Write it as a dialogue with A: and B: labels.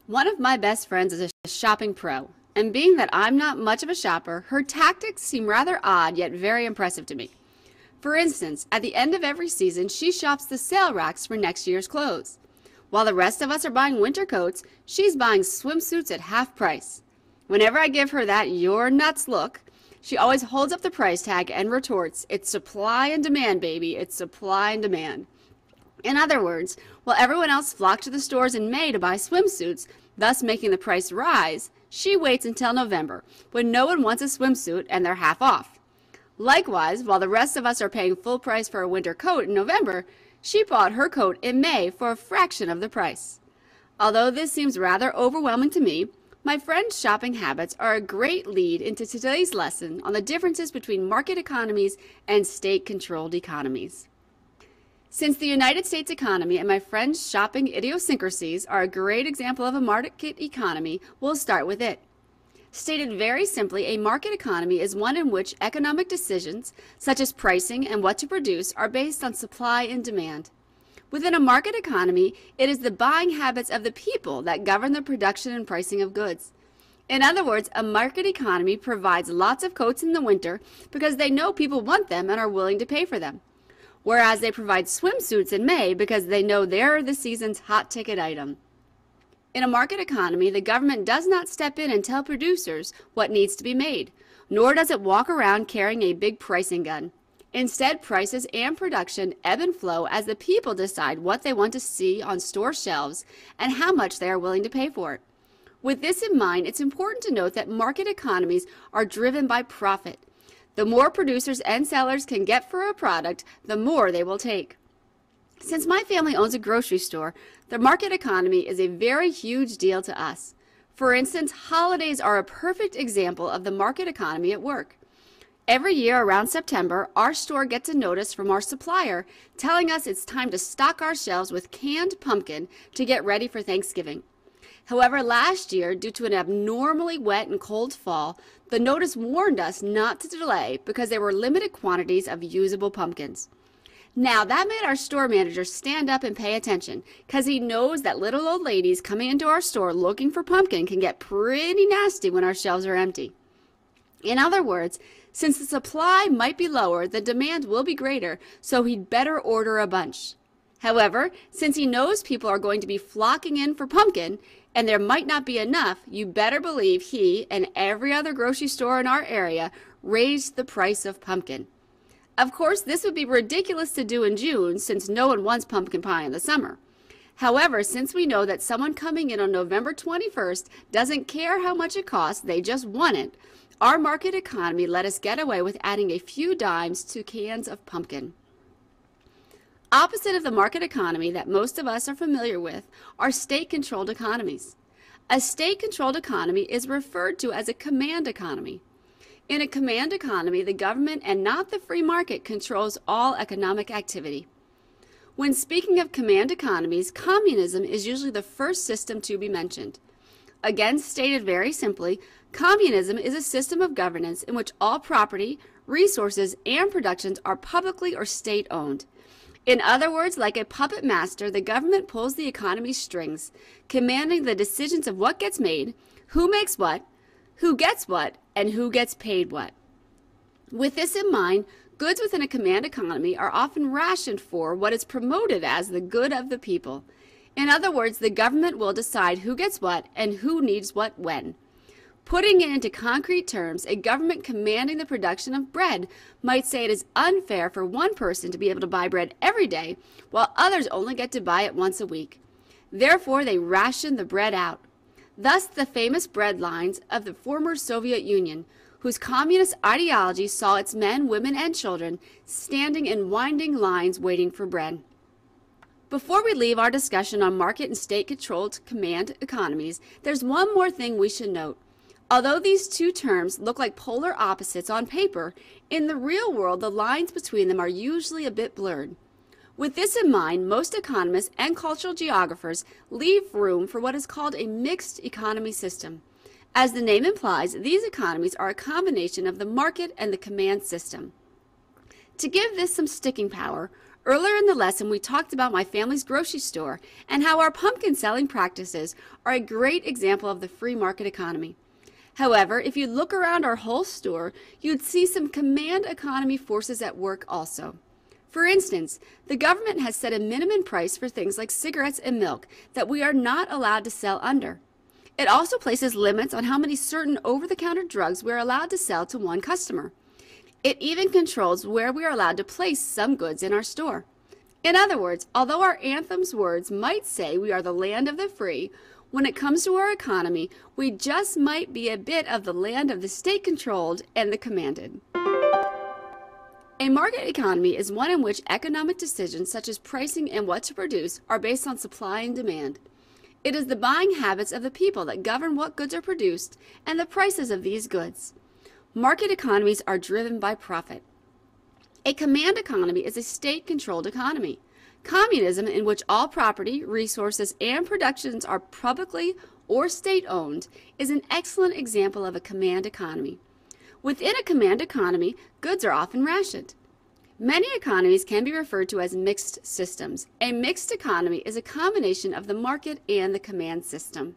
A: One of my best friends is a shopping pro, and being that I'm not much of a shopper, her tactics seem rather odd yet very impressive to me. For instance, at the end of every season, she shops the sale racks for next year's clothes. While the rest of us are buying winter coats, she's buying swimsuits at half price. Whenever I give her that "you're nuts" look, she always holds up the price tag and retorts, "It's supply and demand, baby, it's supply and demand." In other words, while everyone else flocked to the stores in May to buy swimsuits, thus making the price rise, she waits until November, when no one wants a swimsuit and they're half off. Likewise, while the rest of us are paying full price for a winter coat in November, she bought her coat in May for a fraction of the price. Although this seems rather overwhelming to me, my friend's shopping habits are a great lead into today's lesson on the differences between market economies and state-controlled economies. Since the United States economy and my friend's shopping idiosyncrasies are a great example of a market economy, we'll start with it. Stated very simply, a market economy is one in which economic decisions, such as pricing and what to produce, are based on supply and demand. Within a market economy, it is the buying habits of the people that govern the production and pricing of goods. In other words, a market economy provides lots of coats in the winter because they know people want them and are willing to pay for them, whereas they provide swimsuits in May because they know they're the season's hot ticket item. In a market economy, the government does not step in and tell producers what needs to be made, nor does it walk around carrying a big pricing gun. Instead, prices and production ebb and flow as the people decide what they want to see on store shelves and how much they are willing to pay for it. With this in mind, it's important to note that market economies are driven by profit. The more producers and sellers can get for a product, the more they will take. Since my family owns a grocery store, the market economy is a very huge deal to us. For instance, holidays are a perfect example of the market economy at work. Every year around September, our store gets a notice from our supplier telling us it's time to stock our shelves with canned pumpkin to get ready for Thanksgiving. However, last year, due to an abnormally wet and cold fall, the notice warned us not to delay because there were limited quantities of usable pumpkins. Now, that made our store manager stand up and pay attention, because he knows that little old ladies coming into our store looking for pumpkin can get pretty nasty when our shelves are empty. In other words, since the supply might be lower, the demand will be greater, so he'd better order a bunch. However, since he knows people are going to be flocking in for pumpkin, and there might not be enough, you better believe he and every other grocery store in our area raised the price of pumpkin. Of course, this would be ridiculous to do in June since no one wants pumpkin pie in the summer. However, since we know that someone coming in on November 21st doesn't care how much it costs, they just want it, our market economy let us get away with adding a few dimes to cans of pumpkin. Opposite of the market economy that most of us are familiar with are state-controlled economies. A state-controlled economy is referred to as a command economy. In a command economy, the government and not the free market controls all economic activity. When speaking of command economies, communism is usually the first system to be mentioned. Again, stated very simply, communism is a system of governance in which all property, resources, and productions are publicly or state-owned. In other words, like a puppet master, the government pulls the economy's strings, commanding the decisions of what gets made, who makes what, who gets what, and who gets paid what. With this in mind, goods within a command economy are often rationed for what is promoted as the good of the people. In other words, the government will decide who gets what and who needs what when. Putting it into concrete terms, a government commanding the production of bread might say it is unfair for one person to be able to buy bread every day, while others only get to buy it once a week. Therefore, they ration the bread out. Thus, the famous bread lines of the former Soviet Union, whose communist ideology saw its men, women, and children standing in winding lines waiting for bread. Before we leave our discussion on market and state-controlled command economies, there's one more thing we should note. Although these two terms look like polar opposites on paper, in the real world the lines between them are usually a bit blurred. With this in mind, most economists and cultural geographers leave room for what is called a mixed economy system. As the name implies, these economies are a combination of the market and the command system. To give this some sticking power, Earlier in the lesson, we talked about my family's grocery store and how our pumpkin selling practices are a great example of the free market economy. However, if you look around our whole store, you'd see some command economy forces at work also. For instance, the government has set a minimum price for things like cigarettes and milk that we are not allowed to sell under. It also places limits on how many certain over-the-counter drugs we are allowed to sell to one customer. It even controls where we are allowed to place some goods in our store. In other words, although our anthem's words might say we are the land of the free, when it comes to our economy, we just might be a bit of the land of the state-controlled and the commanded. A market economy is one in which economic decisions such as pricing and what to produce are based on supply and demand. It is the buying habits of the people that govern what goods are produced and the prices of these goods. Market economies are driven by profit. A command economy is a state-controlled economy. Communism, in which all property, resources, and productions are publicly or state-owned, is an excellent example of a command economy. Within a command economy, goods are often rationed. Many economies can be referred to as mixed systems. A mixed economy is a combination of the market and the command system.